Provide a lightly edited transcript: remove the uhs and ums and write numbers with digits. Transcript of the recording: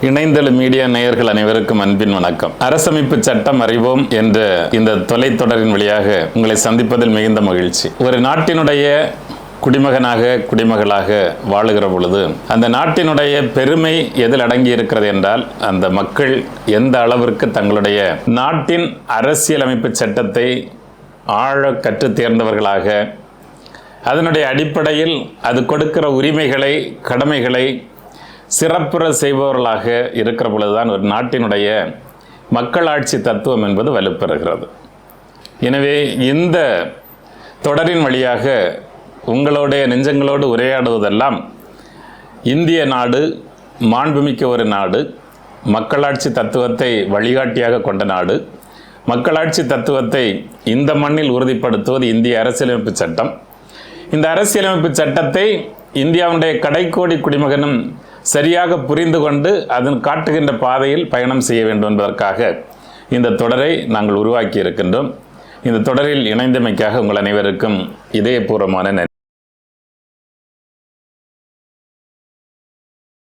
இணைந்தெழு media நேயர்கள் அனைவருக்கும் அன்பின் வணக்கம். அரசமைப்பு சட்டம் அறிவோம் என்ற இந்த தொலைத்தொடரின் வழியாக உங்களை சந்திப்பதில் மிகுந்த மகிழ்ச்சி. ஒரு நாட்டினுடைய குடிமகளாக வாழுகிற பொழுது அந்த நாட்டினுடைய பெருமை எதில் அடங்கி இருக்கிறது என்றால், அந்த மக்கள் எந்த அளவிற்கு தங்களுடைய நாட்டின் அரசியலமைப்பு சட்டத்தை ஆழ கற்று தேர்ந்தவர்களாக, அதனுடைய அடிப்படையில் அது கொடுக்கிற உரிமைகளை கடமைகளை சிறப்புற செய்பவர்களாக இருக்கிற பொழுதுதான் ஒரு நாட்டினுடைய மக்களாட்சி தத்துவம் என்பது வலுப்பெறுகிறது. எனவே இந்த தொடரின் வழியாக உங்களுடைய நெஞ்சங்களோடு உரையாடுவதெல்லாம், இந்திய நாடு மாண்புமிக்க ஒரு நாடு, மக்களாட்சி தத்துவத்தை வழிகாட்டியாக கொண்ட நாடு, மக்களாட்சி தத்துவத்தை இந்த மண்ணில் உறுதிப்படுத்துவது இந்திய அரசியலமைப்பு சட்டம். இந்த அரசியலமைப்பு சட்டத்தை இந்தியாவுடைய கடைக்கோடி குடிமகனும் சரியாக புரிந்து கொண்டு அதன் காட்டுகின்ற பாதையில் பயணம் செய்ய வேண்டும் என்பதற்காக இந்த தொடரை நாங்கள் உருவாக்கி இருக்கின்றோம். இந்த தொடரில் இணைந்தமைக்காக உங்கள் அனைவருக்கும் இதயபூர்வமான நன்றி.